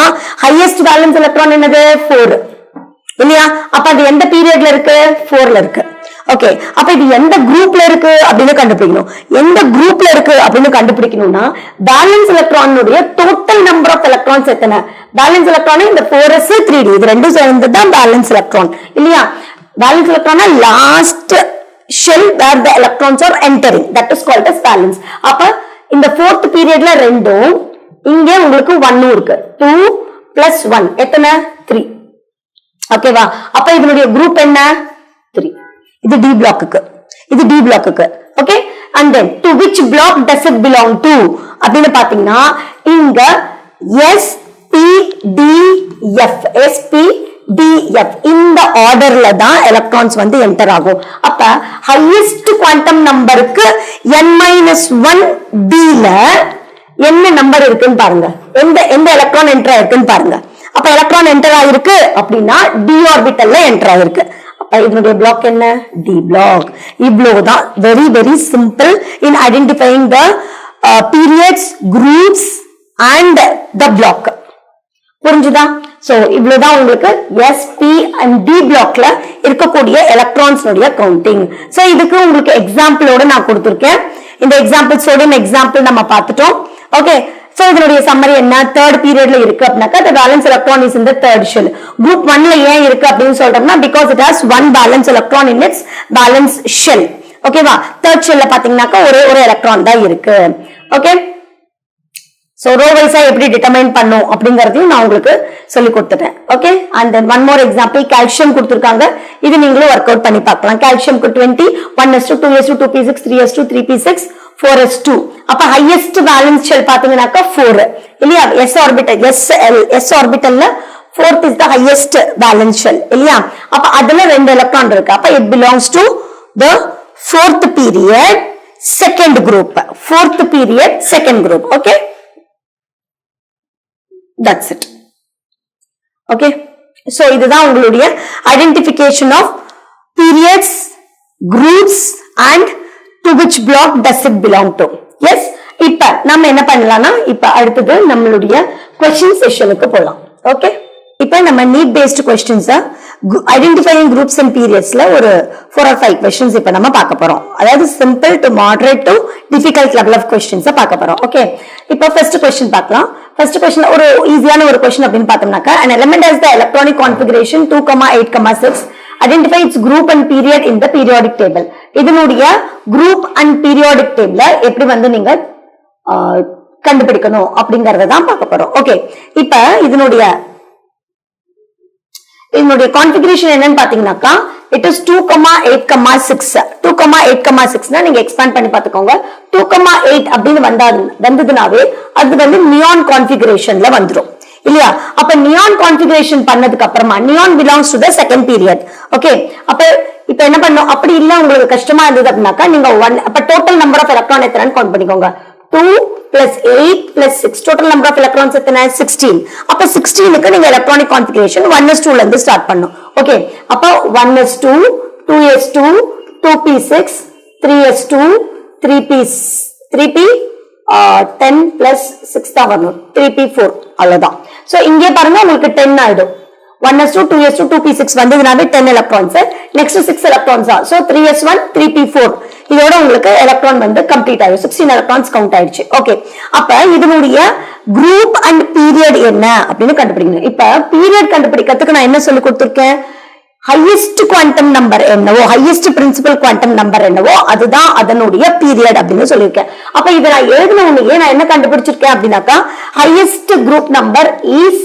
ஹையஸ்ட் பேலன்ஸ் எலக்ட்ரான் என்னது? 4 இல்லையா? அப்ப அது எந்த பீரியட்ல இருக்கு? 4ல இருக்கு. ஓகே, அப்ப இது எந்த குரூப்ல இருக்கு அப்படின்னு கண்டுபிடிக்கணும். எந்த குரூப்ல இருக்கு அப்படின்னு கண்டுபிடிக்கணும்னா பேலன்ஸ் எலக்ட்ரானுடைய டோட்டல் நம்பர் ஆஃப் எலக்ட்ரான்ஸ் எத்தனை? பேலன்ஸ் எலக்ட்ரான் இந்த 4s 3d இது ரெண்டும் சேர்ந்து தான் பேலன்ஸ் எலக்ட்ரான் இல்லையா? Valence electron last shell where the electrons are entering, that is called as valence. அப்ப இந்த fourth periodல ரெண்டும், இங்க உங்களுக்கு 1 இருக்கு. 2 plus 1 எத்தனை? 3 ஓகேவா? அப்ப இதனுடைய குரூப் என்ன? 3. இது டி பிளாக்குக்கு, இது டி பிளாக்குக்கு. Okay, and then to which block does it belong to அப்படினு பாத்தீங்கன்னா இங்க SPDF SPDF இந்த ஆர்டர்ல தான் எலக்ட்ரான்ஸ் வந்து என்டர் ஆகும். அப்ப ஹையஸ்ட் குவாண்டம் நம்பருக்கு n-1 d ல என்ன நம்பர் இருக்குன்னு பாருங்க, எந்த எலக்ட்ரான் என்டர் ஆயிருக்குன்னு பாருங்க. அப்ப எலக்ட்ரான் என்டர் ஆயிருக்கு அப்படின்னா டி ஆர்பிட்டல்ல என்டர் ஆயிருக்கு. அப்ப இதனுடைய பிளாக் என்ன? D block. இவ்வளவுதான், very very simple in identifying the periods, groups and the block. புரிஞ்சுதா? சோ இவ்வளவுதான் உங்களுக்கு SP and D பிளாக்ல இருக்கக்கூடிய எலக்ட்ரான்ஸ் கவுண்டிங். சோ இதுக்கு உங்களுக்கு எக்ஸாம்பிளோட நான் கொடுத்திருக்கேன். இந்த எக்ஸாம்பிள்ஸோட எக்ஸாம்பிள் நம்ம பார்த்துட்டோம். ஓகே, சோ இதனுடைய சம்மரி என்ன? தேர்ட் பீரியட்ல இருக்கு அப்படினாக்கா the valence electron is in the third shell. group 1ல ஏன் இருக்கு அப்படினு சொல்றோம்னா because it has one valence electron in its valence shell. ஓகேவா? தேர்ட் ஷெல்ல பாத்தீங்கன்னாக்கா ஒரு எலக்ட்ரான் தான் இருக்கு. ஓகே, சோ ரோ வைஸா எப்படி டிட்டர்மைன் பண்ணும் அப்படிங்கறதையும் நான் உங்களுக்கு சொல்லி கொடுத்துட்டேன். Okay, and then one more example, calcium கொடுத்திருக்காங்க. இது நீங்களும் வொர்க் அவுட் பண்ணி பார்க்கலாம். கால்சியம்க்கு 20, 1s2, 2s2, 2p6, 3s2, 3p6, 4s2. அப்ப ஹையஸ்ட் வேலன்ஸ் ஷெல் பாத்தீங்கன்னாக்கா 4 இல்லையா? s ஆர்பிட்டல்ல 4th is the highest valence shell இல்லையா? அப்ப அதுல 2 எலக்ட்ரான் இருக்கு. அப்ப it belongs to the 4th period second group. 4th period second group. Okay, that's it. Okay, so இதுதான் உங்களுடைய identification of periods, groups and to which block does it belong to. Yes, இப்ப நம்ம என்ன பண்ணலாம்னா இப்ப அடுத்தது நம்மளுடைய question செஷனுக்கு போலாம். ஓகே, இப்ப நம்ம need based questions identifying groups and periodsல ஒரு 4 or 5 questions இப்ப நம்ம பார்க்க போறோம். அதாவது simple to moderate to difficult level of questions பார்க்க போறோம். ஓகே, இப்ப first question பார்க்கலாம். first question ஒரு ஈஸியான ஒரு question அப்படினு பார்த்தோம்னாக்கா an element has the electronic configuration 2,8,6. identify its group and period in the periodic table. இதனுடைய group and periodic table எப்படி வந்து நீங்க கண்டுபிடிக்கணும் அப்படிங்கறத தான் பார்க்க போறோம். ஓகே, இப்ப இதனுடைய கான்ஃபிகரேஷன் என்னன்னு பாத்தீங்கன்னாக்கா it is 2,8,6. 2,8,6னா நீங்க எக்ஸ்பேண்ட் பண்ணி பாத்துக்கோங்க. 2,8 அப்படின்னு வந்ததுனாவே அது வந்து நியான் கான்ஃபிகரேஷன்ல வந்துரும் இல்லையா? அப்ப நியான் கான்ஃபிகரேஷன் பண்ணதுக்கு அப்புறமா neon belongs to the second period. Okay, அப்ப இப்ப என்ன பண்ணும்? அப்படி இல்ல உங்களுக்கு கஷ்டமா இருந்தது அப்படின்னாக்கா நீங்க 1 அப்ப டோட்டல் நம்பர் ஆஃப் எலக்ட்ரான் எத்தனைன்னு கவுண்ட் பண்ணிக்கோங்க. 2 plus 8 plus 6 total number of electrons எத்தனை? 16. அப்ப 16க்கு நீங்க எலக்ட்ரானிக் கான்ஃபிகரேஷன் 1s2 ல இருந்து ஸ்டார்ட் பண்ணும். ஓகே, அப்ப 1s2, 2s2, 2p6, 3s2, 3p 10 plus 6 தான் வரணும். 3p4 அவ்வளவுதான். சோ இங்கே பாருங்க உங்களுக்கு 10 ஆயிடும். 1s2, 2s2, 2p6 வந்ததுனாவே 10 electrons. Next 6 electrons. So 3s1, 3p4 இதோட உங்களுக்கு எலக்ட்ரான் வந்து கம்ப்ளீட் ஆயிடும். 16 எலக்ட்ரான்ஸ் கவுண்ட் ஆயிடுச்சு. ஓகே, அப்ப இதனுடைய குரூப் அண்ட் பீரியட் என்ன அப்படின்னு கண்டுபிடிக்கணும். இப்ப பீரியட் கண்டுபிடிக்கிறதுக்கு நான் என்ன சொல்லி கொடுத்திருக்கேன்? ஹையஸ்ட் குவாண்டம் நம்பர் என்னவோ, ஹையஸ்ட் பிரின்சிபல் குவாண்டம் நம்பர் என்னவோ அதுதான் அதனுடைய பீரியட் அப்படின்னு சொல்லியிருக்கேன். அப்ப இதை நான் எழுதினே நான் என்ன கண்டுபிடிச்சிருக்கேன் அப்படின்னாக்கா highest group number is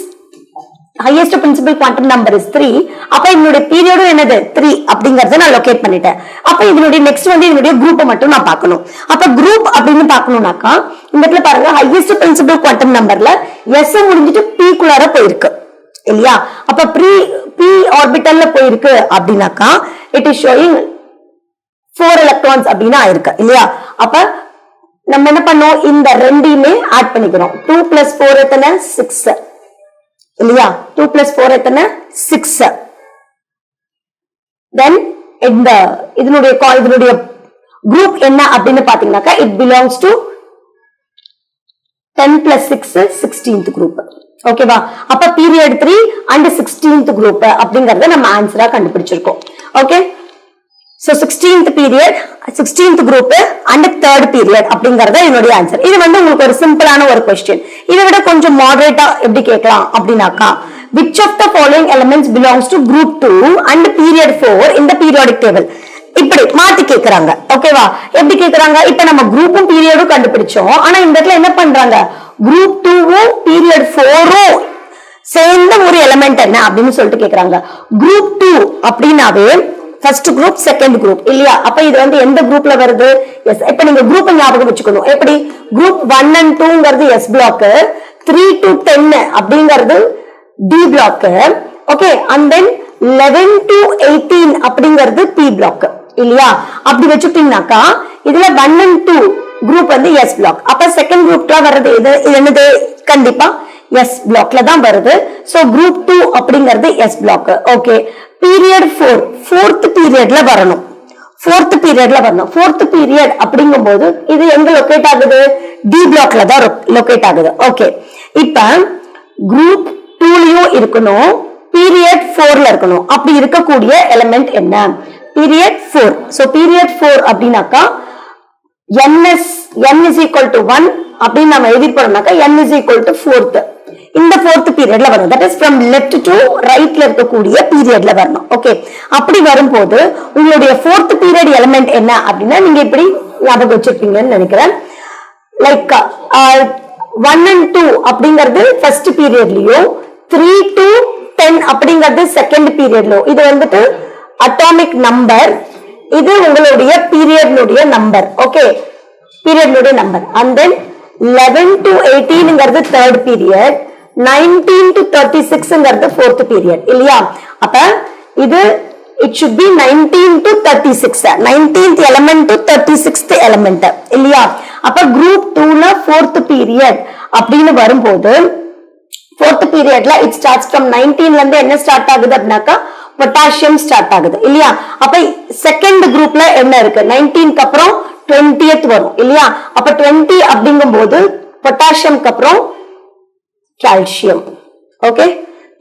highest principal quantum number is 3. அப்ப இதனுடைய பீரியடும் என்னது? 3 அப்படிங்கறத நான் லொகேட் பண்ணிட்டேன். அப்ப இதனுடைய நெக்ஸ்ட் வந்து இதனுடைய குரூப்பை மட்டும் நான் பார்க்கணும். அப்ப குரூப் அப்படின்னு பார்க்கணும்னாக்கா இந்த இடத்துல பாருங்க highest principal quantum numberல s முடிஞ்சிட்டு p குள்ளார போயிருக்கு இல்லையா? அப்ப p ஆர்பிட்டல்ல போயிருக்கு அப்படின்னாக்கா it is showing 4 electrons அப்படின்னு ஆயிருக்கு இல்லையா? அப்ப நம்ம என்ன பண்ணோம்? இந்த ரெண்டையுமே ஆட் பண்ணிக்கிறோம். 2 plus 4 எத்தனை? 6 இல்லையா? 2 plus 4 எத்தனை? 6. then இதனுடைய குரூப் என்ன அப்படின்னு பாத்தீங்கன்னாக்கா it belongs to 10 plus 6 16th group. ஓகேவா? அப்ப பீரியட் 3 and 16th group அப்படிங்கறத நம்ம ஆன்சரா கண்டுபிடிச்சிருக்கோம். Okay, so 16th period 16th group and 3rd period அப்படிங்கறத என்னுடைய ஆன்சர். இது வந்து உங்களுக்கு ஒரு சிம்பிளான ஒரு क्वेश्चन. இதை விட கொஞ்சம் மாடரேட்டா எப்படி கேட்கலாம் அப்படின்னாக்கா which of the following elements belongs to group 2 and period 4 in the periodic table இப்படி மாத்தி கேக்குறாங்க. ஓகேவா? எப்படி கேக்குறாங்க? இப்ப நம்ம குரூப்பும் பீரியடும் கண்டுபிடிச்சோம். ஆனா இந்த இடத்துல என்ன பண்றாங்க? group 2வும் period 4ம் சேர்ந்த ஒரு எலிமெண்ட் எலமெண்ட் என்ன அப்படின்னு சொல்லிட்டு கேக்குறாங்க. குரூப் 2 அப்படின்னாவே ஃபர்ஸ்ட் குரூப் செகண்ட் குரூப் இல்லையா? அப்ப இது வந்து எந்த குரூப்ல வருது? எஸ். இப்ப நீங்க குரூப் ஞாபகம் வச்சுக்கணும். எப்படி? குரூப் 1 and 2ங்கிறது எஸ் பிளாக், 3 to 10 அப்படிங்கிறது D block, okay. And then 11 to 18 அப்படிங்கிறது பி பிளாக் இல்லையா? அப்படி வச்சுட்டீங்கன்னாக்கா இதுல 1 and 2 குரூப் வந்து எஸ் பிளாக். அப்ப செகண்ட் குரூப்ல வர்றது இது என்னது? கண்டிப்பா எஸ் பிளாக்ல தான் வருது. சோ குரூப் 2 அப்படிங்கிறது S block. Okay. Period 4 4th பீரியட்ல வரணும். 4th பீரியட்ல வரணும். 4th பீரியட் அப்படிங்கும்போது இது எங்க லொகேட் ஆகுது? டி பிளாக்ல தான் லொகேட் ஆகுது. ஓகே. இப்ப குரூப் 2லயும் இருக்கணும், பீரியட் 4ல இருக்கணும். அப்படி இருக்கக்கூடிய எலிமெண்ட் என்ன? பீரியட் 4. சோ பீரியட் 4 அப்படின்னாக்கா n is equal to 1 அப்படின்னு நம்ம எழுதி போனோம்னாக்கா n is equal to 4th. இந்த 4th பீரியட்ல வரும். That is from left to ரைட்ல இருக்கக்கூடிய பீரியட்ல வரணும். ஓகே. அப்படி வரும்போது உங்களுடைய 4th பீரியட் எலிமெண்ட் என்ன அப்படின்னா நீங்க இப்படி ஞாபகம் வச்சிருப்பீங்கன்னு நினைக்கிறேன். லைக் 1 and 2 அப்படிங்கிறது ஃபர்ஸ்ட் பீரியட்லயும், 3 to 10 அப்படிங்கிறது செகண்ட் பீரியட்லயும். இது வந்துட்டு அட்டாமிக் நம்பர், இது உங்களுடைய பீரியட்னுடைய நம்பர். ஓகே. பீரியட்னுடைய நம்பர். அண்ட் தென் 11 to 18ங்கிறது தேர்ட் பீரியட், 19 to 36ங்கிறது ஃபோர்த் பீரியட் இல்லையா? அப்ப இது it should be 19 to 36, 19th element to 36th element இல்லையா? அப்ப குரூப் 2ல 4th பீரியட் அப்படின்னு வரும்போது 4th பீரியட்ல it starts from 19ல இருந்து என்ன ஸ்டார்ட் ஆகுது அப்படினாக்கா பொட்டாசியம் ஸ்டார்ட் ஆகுது இல்லையா? அப்ப செகண்ட் குரூப்ல என்ன இருக்கு? 19க்கு அப்புறம் 20th வரும் இல்லையா? அப்ப 20 அப்படிங்கும்போது பொட்டாசியம்க்கு அப்புறம் கால்சியம். ஓகே.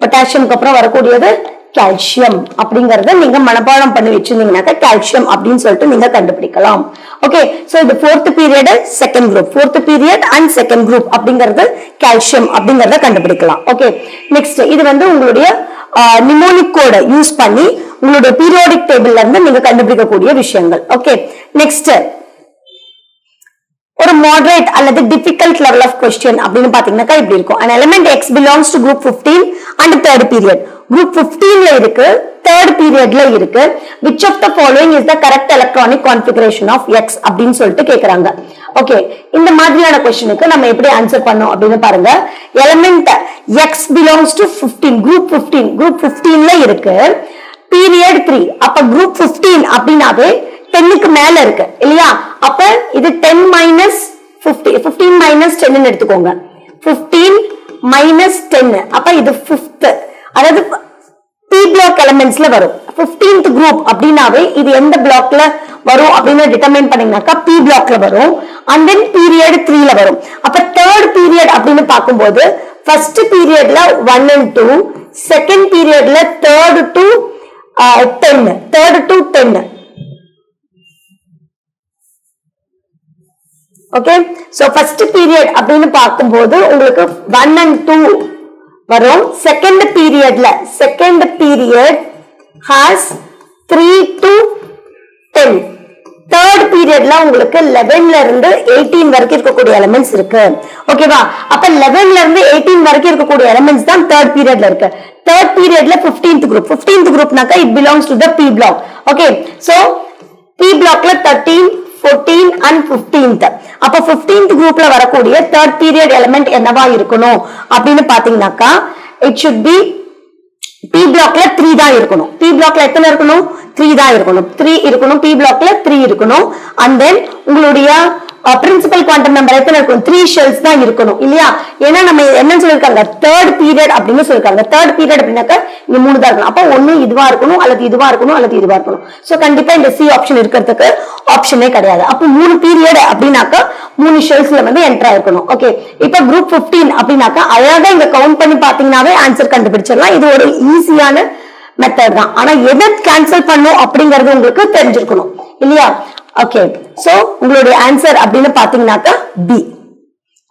பொட்டாசியம்க்கு அப்புறம் வரக்கூடியது கால்சியம் அப்படிங்கறத நீங்க மனப்பாடம் பண்ணி வச்சிருந்தீங்கன்னாக்கா கால்சியம் அப்படின்னு சொல்லிட்டு நீங்க கண்டுபிடிக்கலாம். ஓகே. சோ இது 4th period second group, 4th period and second group அப்படிங்கறது கால்சியம் அப்படிங்கறத கண்டுபிடிக்கலாம். ஓகே. நெக்ஸ்ட் இது வந்து உங்களுடைய நிமோனிக் கோட யூஸ் பண்ணி உங்களுடைய பீரியாடிக் டேபிள்ல இருந்து நீங்க கண்டுபிடிக்கக்கூடிய விஷயங்கள். ஓகே. நெக்ஸ்ட் ஒரு மாடரேட் அல்லது டிஃபிகல்ட் லெவல் ஆஃப் क्वेश्चन அப்படின்னு பாத்தீங்கன்னா இப்படி இருக்கும். an element x belongs to group 15 and third period. group 15ல இருக்கு, third periodல இருக்கு. which of the following is the correct electronic configuration of x அப்படின்னு சொல்லிட்டு கேக்குறாங்க. ஓகே. இந்த மாதிரியான क्वेश्चनக்கு நம்ம எப்படி ஆன்சர் பண்ணோம் அப்படின்னு பாருங்க. Element x belongs to 15, group 15ல இருக்கு, period 3. அப்ப group 15 அப்படினாவே 10க்கு மேல இருக்கு இல்லையா? அப்ப இது 10 minus 50, 15 minus 10 எடுத்துக்கோங்க. 15 minus 10, அப்ப இது 5th, அதாவது P block elementsல வரும். 15th group அப்படினாவே இது எந்த பிளாக்ல வரும் அப்படின்னு டிட்டர்மைன் பண்ணீங்கன்னாக்கா P blockல வரும். and then period 3ல வரும். அப்ப third period அப்படின்னு பாக்கும்போது first periodல 1 and 2, second periodல 3rd to 10. Okay. So first period அப்படின்னு பாக்கும்போது உங்களுக்கு 1 and 2 வரும். Second period has 3 to 10. Third பீரியட்ல உங்களுக்கு 11ல இருந்து 18 வரைக்கும் இருக்கக்கூடிய எலிமெண்ட்ஸ் இருக்கு. ஓகேவா? அப்ப 11ல இருந்து 18 வரைக்கும் இருக்கக்கூடிய எலிமெண்ட்ஸ் தான் தேர்ட் பீரியட்ல இருக்கு. தேர்ட் பீரியட்ல 15th குரூப்னாக்கா it belongs to the P block. Okay. So P blockல 13, 14 and 15th. அப்ப 15th குரூப்ல வரக்கூடிய third period element என்னவா இருக்கணும் அப்படின்னு பாத்தீங்கன்னாக்கா it should be P blockல 3 தான் இருக்கணும். P blockல எத்தனை இருக்கணும்? 3 தான் இருக்கணும். 3 இருக்கணும். P blockல 3 இருக்கணும். and then உங்களுடைய பிரின்சிபல் குவாண்டம் நம்பர் எத்தனை இருக்கும்? 3 ஷெல்ஸ் தான் இருக்கணும் இல்லையா? ஏன்னா நம்ம என்ன சொல்லிருக்காங்க? தேர்ட் பீரியட் அப்படின்னு சொல்லிருக்காங்க. தேர்ட் பீரியட் அப்படின்னாக்கா இங்க 3 தான் இருக்கணும். அப்ப ஒண்ணு இதுவா இருக்கணும், அல்லது இதுவா இருக்கணும், அல்லது இதுவா இருக்கணும். சோ கண்டிப்பா இந்த சி ஆப்ஷன் இருக்கிறதுக்கு ஆப்ஷனே கிடையாது. அப்ப 3 பீரியட் அப்படின்னாக்கா 3 ஷெல்ஸ்ல வந்து என்டர் ஆயிருக்கணும். ஓகே. இப்ப குரூப் 15 அப்படின்னாக்கா அழகா இங்க கவுண்ட் பண்ணி பாத்தீங்கன்னாவே ஆன்சர் கண்டுபிடிச்சிடலாம். இது ஒரு ஈஸியான மெத்தட் தான். ஆனா எதை கேன்சல் பண்ணும் அப்படிங்கறது உங்களுக்கு தெரிஞ்சிருக்கணும் இல்லையா? ஓகே. சோ உங்களுடைய ஆன்சர் அப்படின்னு பாத்தீங்கன்னாக்கா பி.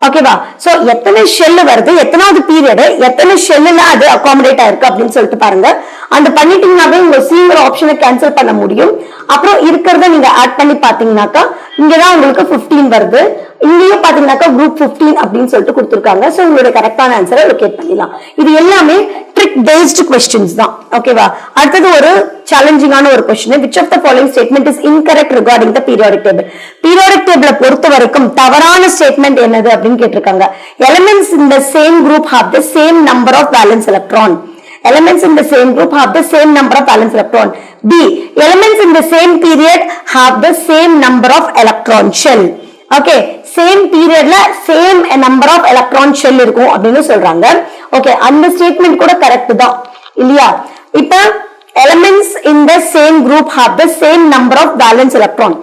ஓகேவா? சோ எத்தனை ஷெல் வருது, எத்தனாவது பீரியட், எத்தனை ஷெல்லுல அது அகாமடேட் ஆயிருக்கு அப்படின்னு சொல்லிட்டு பாருங்க. அந்த பண்ணிட்டீங்கன்னாவே உங்க சிங்கிற ஆப்ஷனை கேன்சல் பண்ண முடியும். அப்புறம் இருக்கிறத நீங்க ஆட் பண்ணி பாத்தீங்கன்னாக்கா இங்கதான் உங்களுக்கு 15 வருது. இங்கேயும் பாத்தீங்கன்னாக்கா குரூப் 15 அப்படின்னு சொல்லிட்டு கொடுத்துருக்காங்க. சோ உங்களுடைய கரெக்டான ஆன்சரை லொகேட் பண்ணிடலாம். இது எல்லாமே ட்ரிக் மெட்ரிக் பேஸ்டு கொஸ்டின்ஸ் தான். ஓகேவா? அடுத்தது ஒரு சேலஞ்சிங்கான ஒரு question. which of the following statement is incorrect regarding the periodic table? periodic table பொறுத்த வரைக்கும் தவறான ஸ்டேட்மெண்ட் என்னது அப்படின்னு கேட்டிருக்காங்க. elements in the same group have the same number of valence electron. Elements in the same group have the same number of valence electron. B. Elements in the same period have the same number of electron shell. Okay, same periodல same number of electron shell இருக்கும் அப்படின்னு சொல்றாங்க. Okay, அந்த ஸ்டேட்மெண்ட் கூட கரெக்ட் தான் இல்லையா? இப்ப elements in the same group have the same number of valence electron.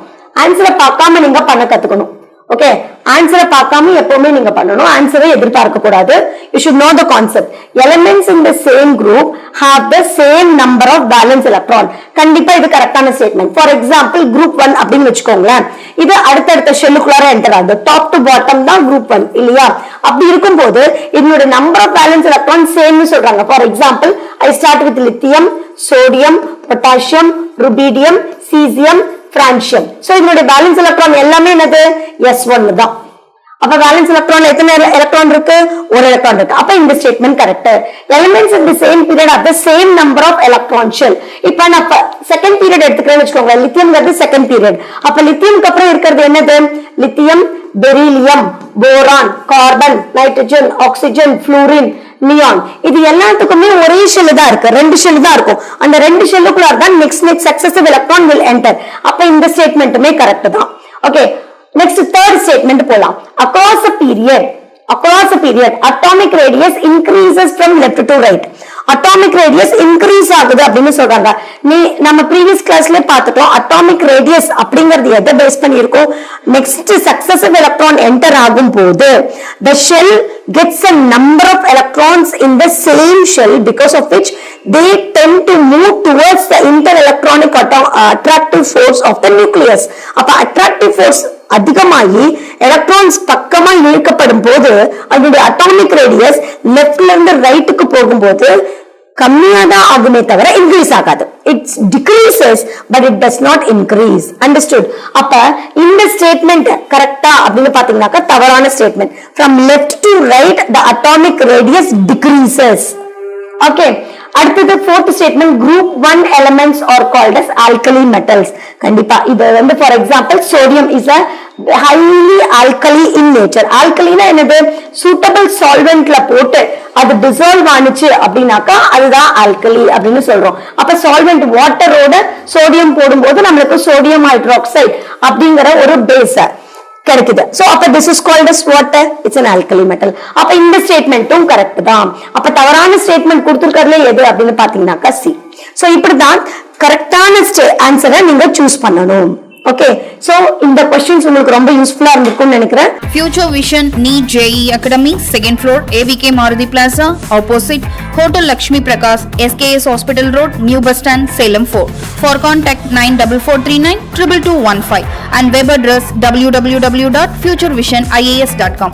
ஆன்சரை பார்க்காம நீங்க பண்ண கத்துக்கணும். ஓகே, ஆன்சரை பார்க்காம எப்பவுமே நீங்க பண்ணணும். ஆன்சரை எதிர்பார்க்க கூடாது. you should know the concept. elements in the same group have the same number of valence electron. கண்டிப்பா இது கரெக்டான ஸ்டேட்மெண்ட். ஃபார் எக்ஸாம்பிள் group 1 அப்படின்னு வச்சுக்கோங்களேன். இது அடுத்தடுத்த ஷெல்லுக்குள்ளார என்டர் ஆகுது. டாப் டு பாட்டம் தான் group 1 இல்லையா? அப்படி இருக்கும்போது இதனோட நம்பர் ஆஃப் வேலன்ஸ் எலக்ட்ரான் சேம்னு சொல்றாங்க. For example I start with lithium, sodium, potassium, rubidium, cesium, francium. So இதனுடைய வேலன்ஸ் எலக்ட்ரான் எல்லாமே என்னது? S1 தான். அப்ப வேலன்ஸ் எலக்ட்ரான் எத்தனை எலக்ட்ரான் இருக்கு? ஒரு எலக்ட்ரான் இருக்கு. அப்ப இந்த statement correct. Elements in the same period of the same number of electron shell. இப்போ நான் செகண்ட் பீரியட் எடுத்துக்கிறேன்னு வச்சுக்கோங்க. லித்தியம்ங்கிறது செகண்ட் பீரியட். அப்ப லித்தியம்க்கு அப்புறம் இருக்கிறது என்னது? Lithium, beryllium, boron, carbon, nitrogen, oxygen, fluorine, neon. இது எல்லாத்துக்குமே ஒரே ஷெல் தான் இருக்கு. ரெண்டு ஷெல் தான் இருக்கும். அந்த ரெண்டு ஷெல்லுக்குள்ள தான் next successive electron will enter. அப்ப இந்த ஸ்டேட்மெண்ட்டுமே கரெக்ட் தான். ஓகே, next third statement போலாம். across a period atomic radius increases from left to right. atomic radius increase ஆகுது அப்படின்னு சொல்றாங்க. நம்ம previous classல பார்த்துட்டோம். atomic radius அப்படிங்கிறது எதை பேஸ் பண்ணி இருக்கும்? next successive electron enter ஆகும் போது the shell gets a number of electrons in the same shell, because of which they tend to move towards the interelectronic attractive force of the nucleus. அப்ப attractive force அதிகமாகி எலக்ட்ரான்ஸ் பக்கமா இழுக்கப்படும் போது அதனுடைய அட்டாமிக் ரேடியஸ் லெஃப்ட்ல இருந்து ரைட்டுக்கு போகும்போது கம்மியா தான் ஆகுமே தவிர இன்க்ரீஸ் ஆகாது. It's decreases but it does not increase. Understood? அப்ப இந்த ஸ்டேட்மெண்ட் கரெக்டா அப்படின்னு பாத்தீங்கன்னாக்கா தவறான statement. From left to right the atomic radius decreases. Okay, அடுத்தது fourth statement, group 1 elements are called as alkali metals. கண்டிப்பா இது வந்து for example sodium is a highly alkali in nature. alkaliனா என்னது? suitable solventல போட்டு அது dissolve ஆனிச்சு அப்படின்னாக்கா அதுதான் alkali அப்படின்னு சொல்றோம். அப்ப solvent வாட்டரோட சோடியம் போடும்போது நம்மளுக்கு சோடியம் ஹைட்ராக்சைடு அப்படிங்கிற ஒரு பேஸ் கிடைக்குது. சோ அப்ப this is called as water. It's an alkali metal. அப்ப இந்த ஸ்டேட்மெண்ட்டும் கரெக்ட் தான். அப்ப தவறான ஸ்டேட்மெண்ட் கொடுத்திருக்கிறதுல எது அப்படின்னு பாத்தீங்கன்னாக்கா C. சோ இப்படிதான் கரெக்டான ஆன்சரை நீங்க சூஸ் பண்ணணும். ஓகே, சோ இந்த क्वेश्चंस உங்களுக்கு ரொம்ப யூஸ்ஃபுல்லா இருந்திருக்கும்னு நினைக்கிறேன். Future Vision NEET JEE Academy, second floor, ABK Maruti Plaza, opposite Hotel Lakshmi Prakash, SKS Hospital Road, New Bus Stand, Salem 4. For contact 94439 22215 and web address www.futurevision.ias.com.